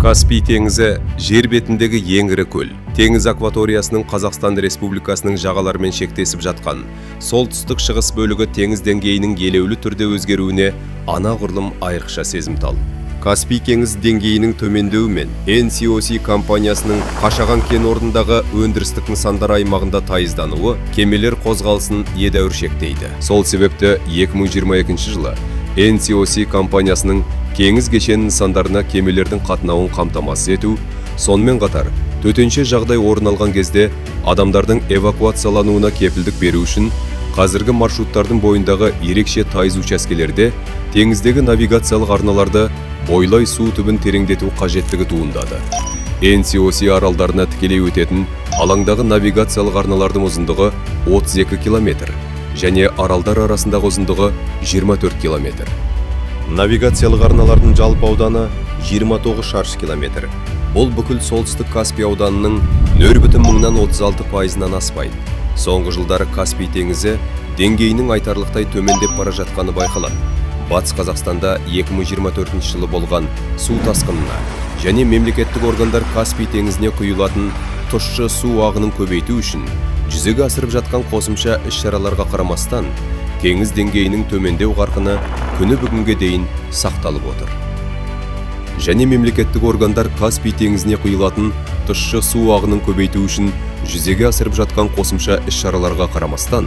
Каспий теңізі жер бетіндегі ең ірі көл. Теңіз акваториясының Қазақстан Республикасының жағаларымен шектесіп жатқан солтүстік шығыс бөлігі теңіз деңгейінің елеулі түрде өзгеруіне анағұрлым айрықша сезімтал. Каспий теңіз деңгейінің төмендеуімен NCOC компаниясының Қашаған кен орнындағы өндірістік нысандар аймағында тайыздануы кемелер қозғалысын едәуір шектейді. Сол себепті 2022 жылы NCOC компаниясының теңіз кешен нысандарына кемелердің қатынауын қамтамасыз ету, сонымен қатар төтенше жағдай орын алған кезде адамдардың эвакуациялануына кепілдік беру үшін қазіргі маршруттардың бойындағы ерекше тайыз учаскелерде теңіздегі навигациялық арналарды бойлай су түбін тереңдету қажеттігі туындады. NCOC аралдарына тікелей өтетін алаңдағы навигациялық арналардың ұзындығы 32 километр және аралдар арасындағы ұзындығы 24 километр. Навигациялық арналардың жалпы ауданы 29 шаршы километр. Бұл бүкіл солтүстік Каспий ауданының 0,36%-нан аспайды. Соңғы жылдары Каспий теңізі деңгейінің айтарлықтай төмендеп бара жатқаны байқалады. Батыс Қазақстанда 2024 жылы болған су тасқынына және мемлекеттік органдар Каспий теңізіне құйылатын тұщы су ағынын көбейту үшін жүзеге асырып жатқан қосымша іс-шараларға қарамастан, теңіз деңгейінің төмендеу қарқыны күні бүгінге дейін сақталып отыр. Және мемлекеттік органдар Каспий теңізіне құйылатын тұщы су ағынын көбейту үшін жүзеге асырып жатқан қосымша іс-шараларға қарамастан,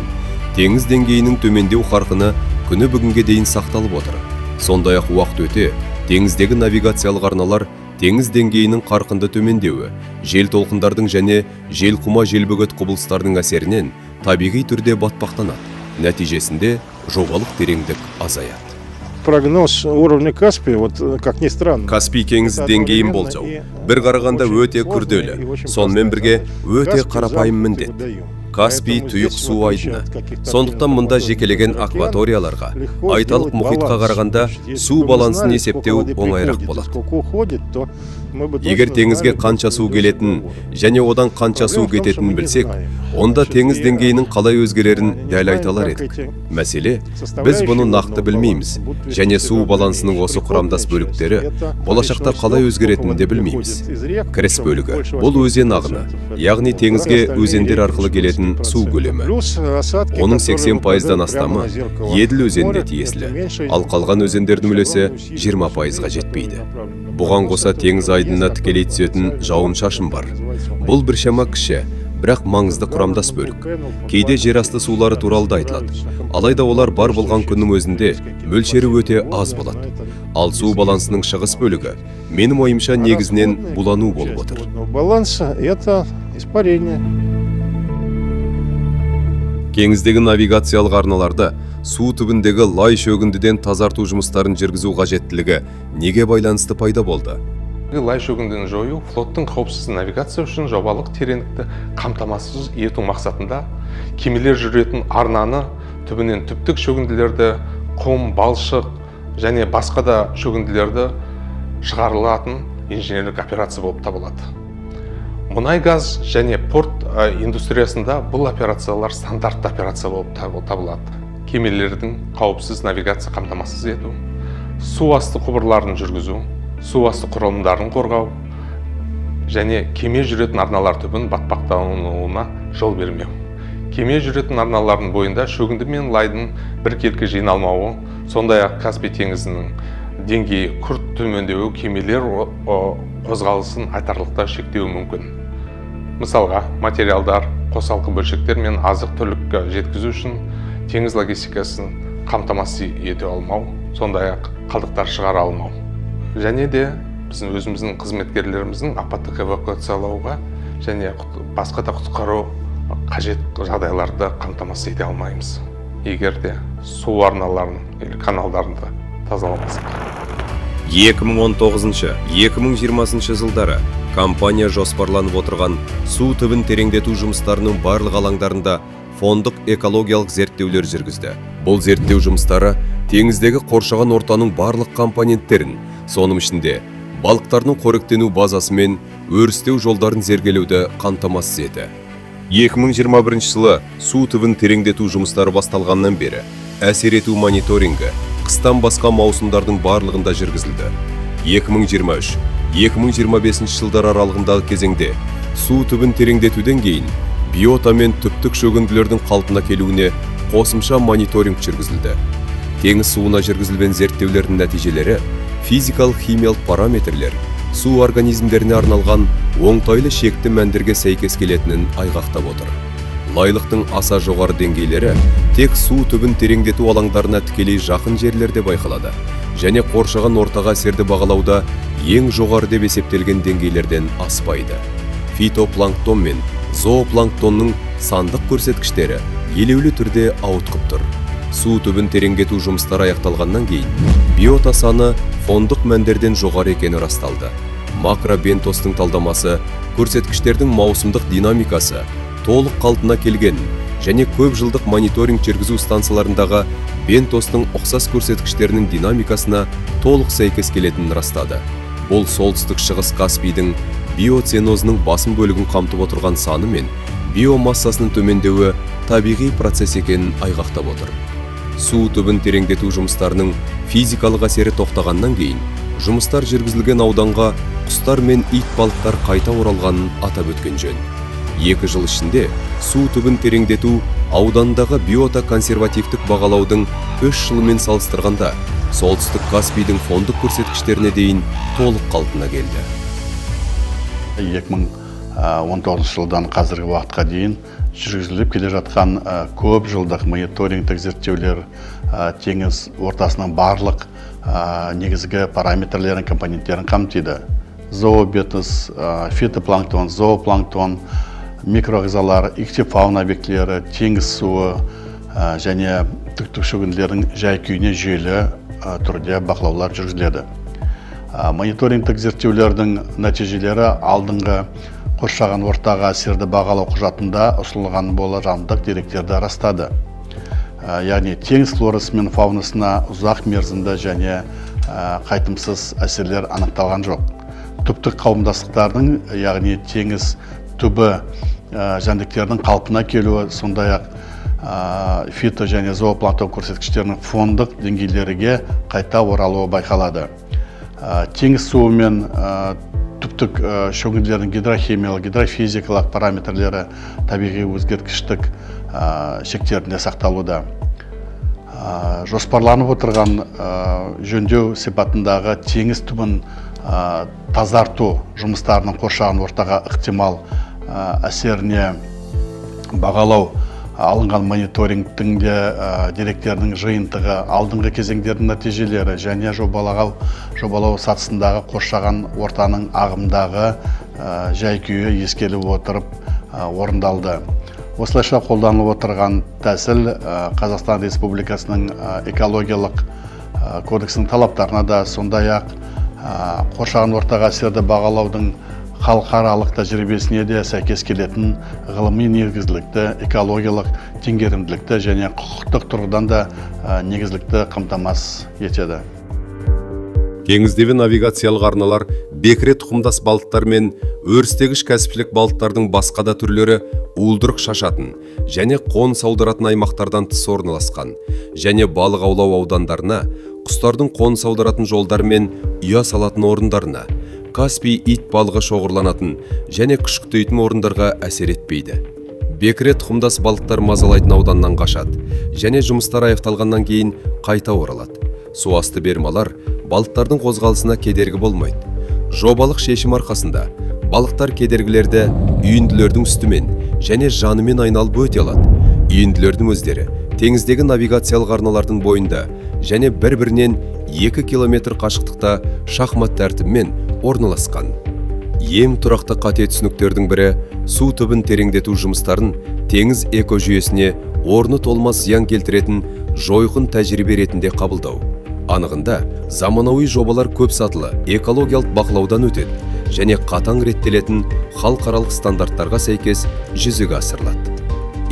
теңіз деңгейінің төмендеу қарқыны күні бүгінге дейін сақталып отыр. Сондай-ақ уақыт өте, теңіздегі навигациялық арналар теңіз деңгейінің қарқынды төмендеуі, жел толқындардың және жел құма желбөгет құбылыстардың әсерінен табиғи түрде батпақтанады. Нәтижесінде жобалық тереңдік азаяды. Прогноз уровня Каспия, вот как ни странно. Каспий теңізі деңгейін болжау бір қарағанда өте күрделі, сонымен бірге өте қарапайым міндет. Каспий тұйық су айдыны. Сондықтан мұнда жекелеген акваторияларға, айталық мұхитқа қарағанда су балансын есептеу оңайырақ болады. Егер теңізге қанша су келетінін және одан қанша су кететінін білсек, онда теңіз деңгейінің қалай өзгерерін дәл айта алар едік. Мәселе, біз бұны нақты білмейміз және су балансының осы құрамдас бөліктері болашақта қалай өзгеретінін де білмейміз. Кіріс бөлігі бұл өзен ағыны, яғни теңізге өзендер арқылы келетін су көлемі. Оның 80%-дан астамы Еділ өзеніне тиесілі, ал қалған өзендердің үлесі 20%-ға жетпейді. Бұған қоса теңіз айдынына тікелей түсетін жауын-шашын бар. Бұл біршама кіші, бірақ маңызды құрамдас бөлік. Кейде жер асты сулары туралы да айтылады. Алайда олар бар болған күннің өзінде мөлшері өте аз болады. Ал су балансының шығыс бөлігі менің ойымша негізінен булану болып отыр. Баланс это испарение. Теңіздегі навигациялық арналарды су түбіндегі лай шөгіндіден тазарту жұмыстарын жүргізу қажеттілігі неге байланысты пайда болды? Лай шөгіндіні жою флоттың қауіпсіз навигация үшін жобалық тереңдікті қамтамасыз ету мақсатында кемелер жүретін арнаны түбінен түптік шөгінділерді, құм, балшық және басқа да шөгінділерді шығарылатын инженерлік операция болып табылады. Мұнай газ және порт индустриясында бұл операциялар стандартты операция болып табылады. Кемелердің қауіпсіз навигация қамтамасыз ету, су асты құбырларын жүргізу, су асты құрылымдарын қорғау және кеме жүретін арналар түбін батпақтануына жол бермеу. Кеме жүретін арналардың бойында шөгінді мен лайдың біркелкі жиналмауы, сондай-ақ Каспий теңізінің деңгейі күрт төмендеуі кемелер қозғалысын айтарлықтай шектеуі мүмкін. Мысалға, материалдар, қосалқы бөлшектер мен азық-түлік жеткізу үшін теңіз логистикасын қамтамасыз ете алмау, сондай-ақ қалдықтар шығара алмау. Және де біздің өзіміздің қызметкерлеріміздің апаттық эвакуациялауға және басқа да құтқару қажет жағдайларды қамтамасыз ете алмаймыз, егер де су арналарын или каналдарында тазаламасақ. 2019-2020 жылдары компания жоспарланып отырған су түбін тереңдету жұмыстарының барлық алаңдарында фондық экологиялық зерттеулер жүргізді. Бұл зерттеу жұмыстары теңіздегі қоршаған ортаның барлық компоненттерін, соның ішінде балықтардың қоректену базасы мен өрістеу жолдарын зерделеуді қамтамасыз ете. 2021 жылы су түбін тереңдету жұмыстары басталғаннан бері әсер ету мониторингі қыстан басқа маусымдардың барлығында жүргізілді. 2025 жылдар аралығындағы кезеңде су түбін тереңдетуден кейін биота мен түптік шөгінділердің қалпына келуіне қосымша мониторинг жүргізілді. Теңіз суына жүргізілген зерттеулердің нәтижелері физикалық химиялық параметрлер су организмдеріне арналған оңтайлы шекті мәндерге сәйкес келетінін айғақтап отыр. Лайлықтың аса жоғары деңгейлері тек су түбін тереңдету алаңдарына тікелей жақын жерлерде байқалады және қоршаған ортаға әсерді бағалауда ең жоғары деп есептелген деңгейлерден аспайды. Фитопланктон мен зоопланктонның сандық көрсеткіштері елеулі түрде ауытқып тұр. Су түбін тереңдету жұмыстары аяқталғаннан кейін биота саны фондық мәндерден жоғары екені расталды. Макробентостың талдамасы көрсеткіштердің маусымдық динамикасы толық қалпына келген және көп жылдық мониторинг жүргізу станцияларындағы бентостың ұқсас көрсеткіштерінің динамикасына толық сәйкес келетінін растады. Бұл солтүстік шығыс Каспийдің биоценозының басым бөлігін қамтып отырған саны мен биомассасының төмендеуі табиғи процесс екенін айғақтап отыр. Су түбін тереңдету жұмыстарының физикалық әсері тоқтағаннан кейін, жұмыстар жүргізілген ауданға құстар мен ит балықтар қайта оралғанын атап өткен жөн. 2 жыл ішінде су түбін тереңдету аудандағы биота консервативтік бағалаудың 3 жылымен салыстырғанда солтүстік Каспийдің фондық көрсеткіштеріне дейін толық қалпына келді. 2019 жылдан қазіргі уақытқа дейін жүргізіліп келе жатқан көп жылдық мониторингтік зерттеулер теңіз ортасының барлық негізгі параметрлерін, компоненттерін қамтиды. Зообетос, фитопланктон, зоопланктон, микроағзалар, иктифауна объектілері, теңіз суы және түптік шөгінділердің жай-күйіне жүйелі түрде бақылаулар жүргізіледі. Мониторингтік зерттеулердің нәтижелері алдыңғы қоршаған ортаға әсерді бағалау құжатында ұсынылған болжамдық деректерді растады. Яғни теңіз флорасы мен фаунасына ұзақ мерзімді және қайтымсыз әсерлер анықталған жоқ. Түптік қауымдастықтардың, яғни теңіз түбі жәндіктердің қалпына келуі, сондай-ақ фито және зоопланктон көрсеткіштерінің фондық деңгейлерге қайта оралуы байқалады. Теңіз суы мен түптік шөгінділердің гидрохимиялық, гидрофизикалық параметрлері табиғи өзгергіштік шектерінде сақталуда. Жоспарланып отырған жөндеу сипатындағы теңіз түбін тазарту жұмыстарының қоршаған ортаға ықтимал әсеріне бағалау алынған мониторингтің де деректерінің жиынтығы, алдыңғы кезеңдердің нәтижелері және жобалау сатысындағы қоршаған ортаның ағымдағы жай-күйі ескеріліп отырып орындалды. Осылайша қолданылып отырған тәсіл Қазақстан Республикасының экологиялық кодексінің талаптарына да, сондай-ақ қоршаған ортаға әсерді бағалаудың халықаралық тәжірибесіне де сәйкес келетін ғылыми негізділікті, экологиялық теңгерімділікті және құқықтық тұрғыдан да негізділікті қамтамасыз етеді. Теңіздегі навигациялық арналар бекіре тұқымдас балықтар мен өрістегіш кәсіпшілік балықтардың басқа да түрлері уылдырық шашатын және қоныс аударатын аймақтардан тыс орналасқан және балық аулау аудандарына, құстардың қоныс аударатын жолдар мен ұя салатын орындарына, Каспий ит балығы шоғырланатын және күшіктейтін орындарға әсер етпейді. Бекіре тұқымдас балықтар мазалайтын ауданнан қашады және жұмыстар аяқталғаннан кейін қайта оралады. Суасты бермалар балықтардың қозғалысына кедергі болмайды. Жобалық шешім арқасында балықтар кедергілерді үйінділердің үстімен және жанымен айналып өте алады. Үйінділердің өздері теңіздегі навигациялық арналардың бойында және бір-бірінен 2 километр қашықтықта шахмат тәртібімен орналасқан. Ең тұрақты қате түсініктердің бірі су түбін тереңдету жұмыстарын теңіз экожүйесіне орны толмас зиян келтіретін жойқын тәжірибе ретінде қабылдау. Анығында, заманауи жобалар көп сатылы экологиялық бақылаудан өтеді және қатаң реттелетін халықаралық стандарттарға сәйкес жүзеге асырылады.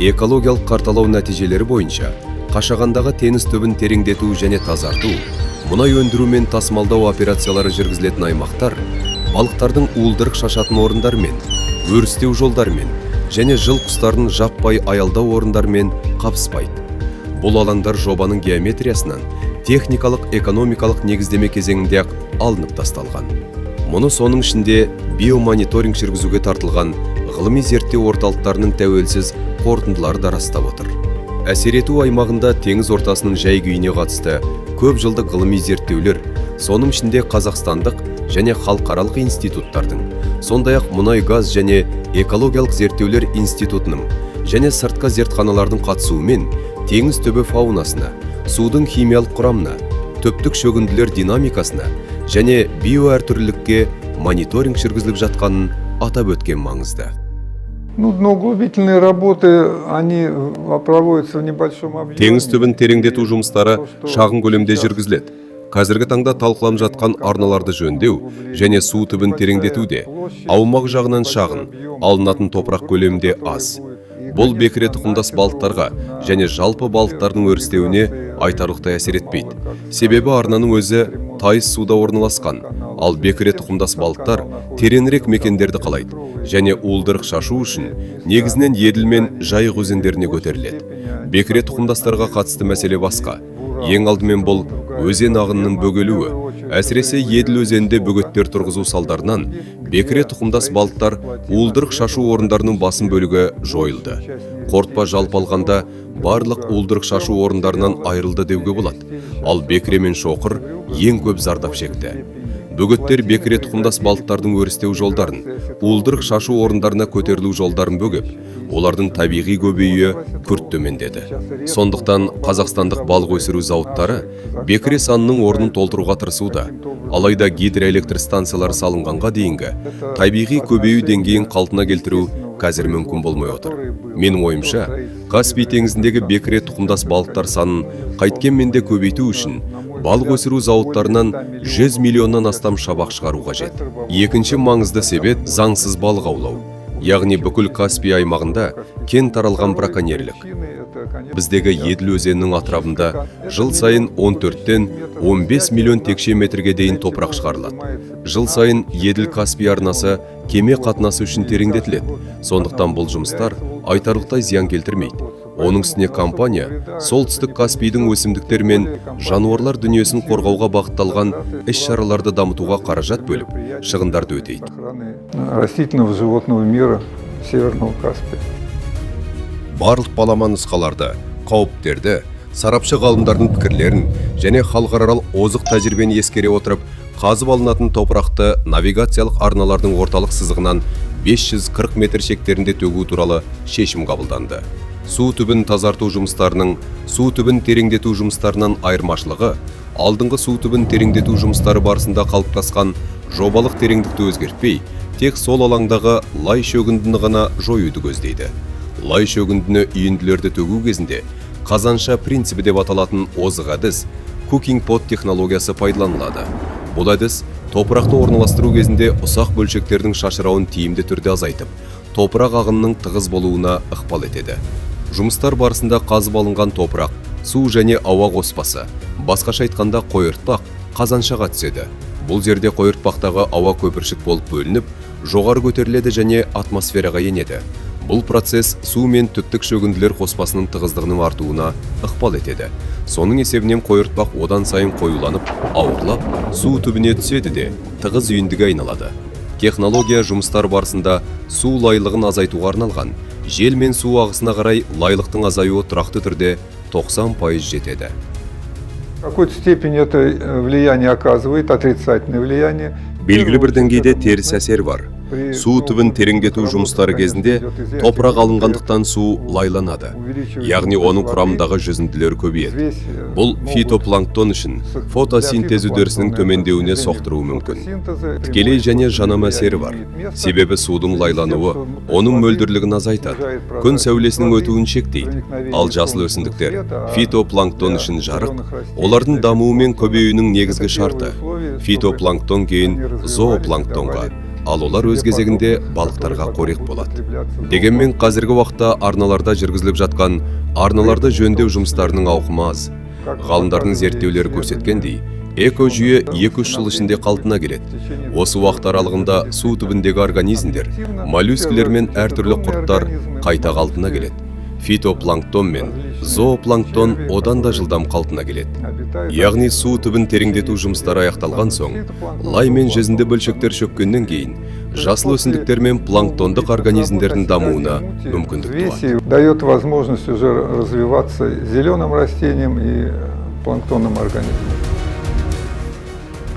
Экологиялық карталау нәтижелері бойынша Қашағандағы теңіз түбін тереңдету және тазарту, мұнай өндіру мен тасымалдау операциялары жүргізілетін аймақтар балықтардың уылдырық шашатын орындармен, өрістеу жолдармен және жыл құстарын жаппай аялдау орындармен қапыспайды. Бұл алаңдар жобаның геометриясынан техникалық экономикалық негіздеме кезеңінде алынып тасталған. Мұны соның ішінде биомониторинг жүргізуге тартылған ғылыми зерттеу орталықтарының тәуелсіз қорытындылары да растап отыр. Әсер ету аймағында теңіз ортасының жай-күйіне қатысты көп жылдық ғылыми зерттеулер, соның ішінде қазақстандық және халықаралық институттардың, сондай-ақ мұнай-газ және экологиялық зерттеулер институтының және сыртқы зертханалардың қатысуымен теңіз түбі фаунасына, судың химиялық құрамына, төптік шөгінділер динамикасына және биоәртүрлілікке мониторинг жүргізіліп жатқанын атап өткен маңызды. Дноуглубительные работы, они проводятся в небольшом объеме. Теңіз түбін тереңдету жұмыстары шағын көлемде жүргізіледі. Қазіргі таңда талқыланып жатқан арналарды жөндеу және су түбін тереңдетуде аумақ жағынан шағын, алынатын топырақ көлемінде аз. Бұл бекіре тұқымдас балықтарға және жалпы балықтардың өрістеуіне айтарлықтай әсер етпейді. Себебі арнаның өзі тайыз суда орналасқан, ал бекіре тұқымдас балықтар тереңірек мекендерді қалайды және уылдырық шашу үшін негізінен Еділ мен Жайық өзендеріне көтеріледі. Бекіре тұқымдастарға қатысты мәселе басқа. Ең алдымен бұл өзен ағынының бөгелуі, әсіресе Еділ өзенінде бөгеттер тұрғызу салдарынан бекіре тұқымдас балықтар уылдырық шашу орындарының басым бөлігі жойылды. Қорытпа жалпы алғанда барлық уылдырық шашу орындарынан айырылды деуге болады, ал бекіре мен шоқыр ең көп зардап шекті. Бөгеттер бекіре тұқымдас балықтардың өрістеу жолдарын, уылдырық шашу орындарына көтерілу жолдарын бөгеп, олардың табиғи көбеюі күрт төмендеді. Сондықтан қазақстандық балық өсіру зауыттары бекіре санының орнын толтыруға тырысуда. Алайда гидроэлектр станциялары салынғанға дейінгі табиғи көбею деңгейін қалпына келтіру қазір мүмкін болмай отыр. Менің ойымша, Каспий теңізіндегі бекіре тұқымдас балықтар санын қайткенмен де көбейту үшін балық өсіру зауыттарынан 100 миллионнан астам шабақ шығару қажет. Екінші маңызды себеп заңсыз балық аулау. Яғни бүкіл Каспий аймағында кең таралған браконьерлік. Біздегі Еділ өзенінің атырабында жыл сайын 14-тен 15 миллион текше метрге дейін топырақ шығарылады. Жыл сайын Еділ Каспий арнасы кеме қатынасы үшін тереңдетіледі. Сондықтан бұл жұмыстар айтарлықтай зиян келтірмейді. Оның үстіне компания солтүстік Каспийдің өсімдіктер мен жануарлар дүниесін қорғауға бағытталған іс-шараларды дамытуға қаражат бөліп, шығындарды өтейді. Растительного животного мира Северного Каспия. Барлық балама нұсқаларды, қауіптерді, сарапшы ғалымдардың пікірлерін және халықаралық озық тәжірибені ескере отырып, қазып алынатын топырақты навигациялық арналардың орталық сызығынан 540 метр шектерінде төгу туралы шешім қабылданды. Су түбін тазарту жұмыстарының су түбін тереңдету жұмыстарынан айырмашылығы, алдыңғы су түбін тереңдету жұмыстары барысында қалыптасқан жобалық тереңдікті өзгертпей, тек сол алаңдағы лай шөгіндіні ғана жоюды көздейді. Лай шөгіндіні үйінділерді төгу кезінде қазанша принципі деп аталатын озық әдіс cooking pot технологиясы пайдаланылады. Бұл әдіс топырақты орналастыру кезінде ұсақ бөлшектердің шашырауын тиімді түрде азайтып, топырақ ағынының тығыз болуына ықпал етеді. Жұмыстар барысында қазып алынған топырақ, су және ауа қоспасы, басқаша айтқанда қойыртпақ, қазаншаға түседі. Бұл жерде қойыртпақтағы ауа көпіршік болып бөлініп, жоғары көтеріледі және атмосфераға енеді. Бұл процесс су мен түптік шөгінділер қоспасының тығыздығының артуына ықпал етеді. Соның есебінен қойыртпақ одан сайын қоюланып, ауырлап, су түбіне түседі де тығыз үйіндіге айналады. Технология жұмыстар барысында су лайлығын азайтуға арналған. Жел мен су ағысына қарай лайлықтың азаюы тұрақты түрде 90% жетеді. В какой-то степени это влияние оказывает, отрицательное влияние. Белгілі бір деңгейде теріс әсер бар. Су түбін тереңдету жұмыстары кезінде топырақ алынғандықтан су лайланады. Яғни оның құрамындағы жүзінділер көбейеді. Бұл фитопланктон үшін фотосинтез үдерісінің төмендеуіне соқтыруы мүмкін. Тікелей және жанама әсері бар. Себебі судың лайлануы оның мөлдірлігін азайтады. Күн сәулесінің өтуін шектейді. Ал жасыл өсімдіктер фитопланктон үшін жарық, олардың дамуы мен көбеюінің негізгі шарты. Фитопланктон кейін зоопланктонға, ал олар өз кезегінде балықтарға қорек болады. Дегенмен қазіргі уақытта арналарда жүргізіліп жатқан арналарды жөндеу жұмыстарының ауқымы аз. Ғалымдардың зерттеулері көрсеткендей, экожүйе 2-3 жыл ішінде қалпына келеді. Осы уақыт аралығында су түбіндегі организмдер, моллюскілер мен әртүрлі құрттар қайта қалпына келеді. фитопланктон мен зоопланктон одан да жылдам қалпына келеді. Яғни су түбін тереңдету жұмыстары аяқталған соң, лай мен жүзінді бөлшектер шөккеннен кейін, жасыл өсімдіктер мен планктондық организмдердің дамуына мүмкіндік туады. Дает возможность уже развиваться зеленым растениям и планктонным организмам.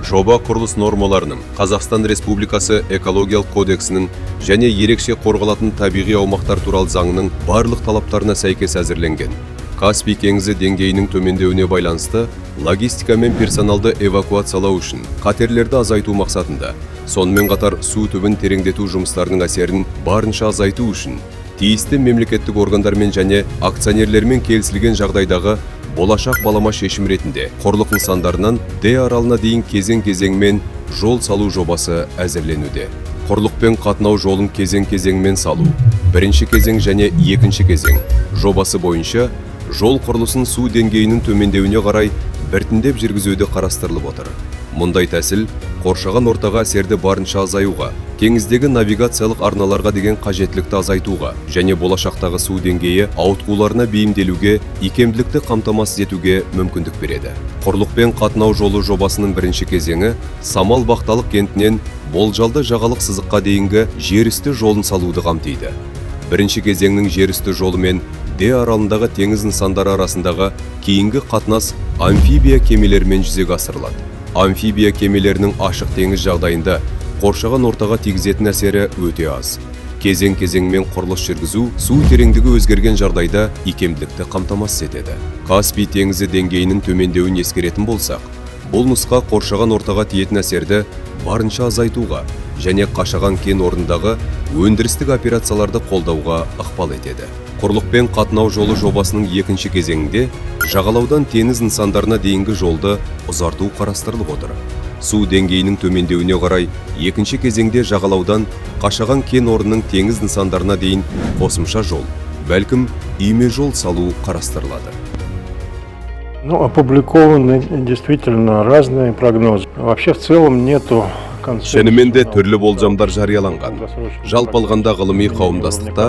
Жоба құрылыс нормаларының, Қазақстан Республикасы экологиялық кодексінің және ерекше қорғалатын табиғи аумақтар туралы заңының барлық талаптарына сәйкес әзірленген. Каспий теңізі деңгейінің төмендеуіне байланысты логистика мен персоналды эвакуациялау үшін қатерлерді азайту мақсатында, сонымен қатар су түбін тереңдету жұмыстарының әсерін барынша азайту үшін тиісті мемлекеттік органдармен және акционерлермен келісілген жағдайдағы болашақ балама шешім ретінде құрлық нысандарынан Д аралына дейін кезең-кезеңмен жол салу жобасы әзірленуде. Құрлықпен қатынау жолын кезең-кезеңмен салу, бірінші кезең және екінші кезең жобасы бойынша жол құрылысын су деңгейінің төмендеуіне қарай біртіндеп жүргізуді қарастырылып отыр. Мұндай тәсіл қоршаған ортаға әсерді барынша азаюға, теңіздегі навигациялық арналарға деген қажеттілікті азайтуға және болашақтағы су деңгейі ауытқуларына бейімделуге, икемділікті қамтамасыз етуге мүмкіндік береді. Құрлықпен қатынау жолы жобасының бірінші кезеңі Самал Бақталық кентінен болжалды жағалық сызыққа дейінгі жерүсті жолын салуды қамтиды. Бірінші кезеңнің жерүсті жолы мен Д аралындағы теңіз нысандары арасындағы кейінгі қатынас амфибия кемелерімен жүзеге асырылады. Амфибия кемелерінің ашық теңіз жағдайында қоршаған ортаға тигізетін әсері өте аз. Кезең-кезеңмен құрылыс жүргізу су тереңдігі өзгерген жағдайда икемділікті қамтамасыз етеді. Каспий теңізі деңгейінің төмендеуін ескеретін болсақ, бұл нұсқа қоршаған ортаға тиетін әсерді барынша азайтуға және қашаған кен орнындағы өндірістік операцияларды қолдауға ықпал етеді. Құрлықпен қатынау жолы жобасының екінші кезеңінде жағалаудан теңіз нысандарына дейінгі жолды ұзарту қарастырылып отыр. Су деңгейінің төмендеуіне қарай екінші кезеңде жағалаудан қашаған кен орнының теңіз нысандарына дейін қосымша жол, бәлкім үйме жол салу қарастырылады. Ну, опубликованы действительно разные прогнозы. Вообще в целом нету Шынымен де түрлі болжамдар жарияланған. Жалпы алғанда ғылыми қауымдастықта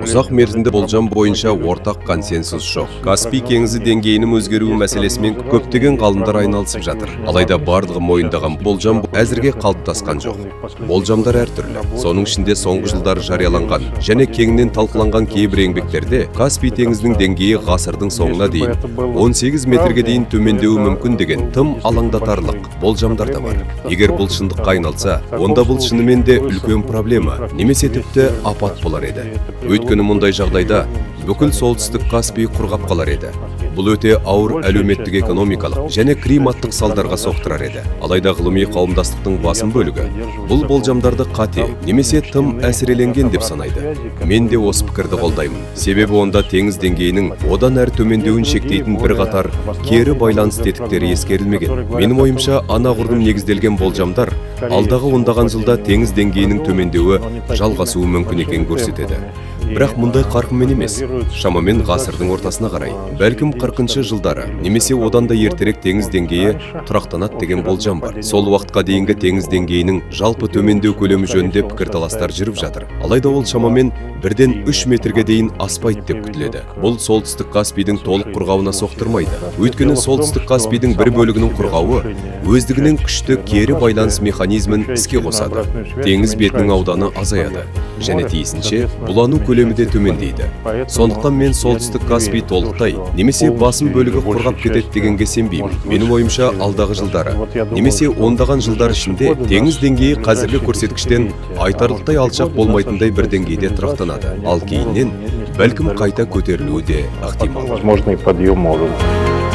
ұзақ мерзімді болжам бойынша ортақ консенсус жоқ. Каспий теңізі деңгейінің өзгеруі мәселесімен көптеген ғалымдар айналысып жатыр. Алайда барлығы мойындаған болжам әзірге қалыптасқан жоқ. Болжамдар әртүрлі. Соның ішінде соңғы жылдары жарияланған және кеңінен талқыланған кейбір еңбектерде Каспий теңізінің деңгейі ғасырдың соңына дейін 18 метрге дейін төмендеуі мүмкін деген тым алаңдатарлық болжамдар да бар. Егер бұл шындыққа айналса, онда бұл шынымен де үлкен проблема, немесе тіпті апат болар еді. Өйткені мұндай жағдайда бүкіл солтүстік Каспий құрғап қалар еді. Бұл өте ауыр әлеуметтік экономикалық және климаттық салдарға соқтырар еді. Алайда ғылыми қауымдастықтың басым бөлігі бұл болжамдарды қате немесе тым әсіреленген деп санайды. Мен де осы пікірді қолдаймын. Себебі онда теңіз деңгейінің одан әрі төмендеуін шектейтін бір қатар кері байланыс тетіктері ескерілмеген. Менің ойымша, анағұрлым негізделген болжамдар алдағы ондаған жылда теңіз деңгейінің төмендеуі жалғасуы мүмкін екенін көрсетеді. Бірақ мұндай қарқынмен емес, шамамен ғасырдың ортасына қарай, бәлкім 40-шы жылдары немесе одан да ертерек теңіз деңгейі тұрақтанады деген болжам бар. Сол уақытқа дейінгі теңіз деңгейінің жалпы төмендеу көлемі жөнінде пікірталастар жүріп жатыр. Алайда ол шамамен 1-3 метрге дейін аспайды деп күтіледі. Бұл солтүстік Каспийдің толық құрғауына соқтырмайды. Өйткені солтүстік Каспийдің бір бөлігінің құрғауы өздігінен күшті кері байланыс механизмін іске қосады. Теңіз бетінің ауданы азаяды және тиісінше булану көлемі де төмендейді. Сондықтан мен солтүстік Каспий толықтай немесе басым бөлігі құрғап кетеді дегенге сенбеймін. Менің ойымша, алдағы жылдары немесе ондаған жылдар ішінде теңіз деңгейі қазіргі көрсеткіштен айтарлықтай алшақ болмайтындай бір деңгейде тұрақтанады. Ал кейіннен бәлкім қайта көтерілуі де ықтимал. Возможный подъем может.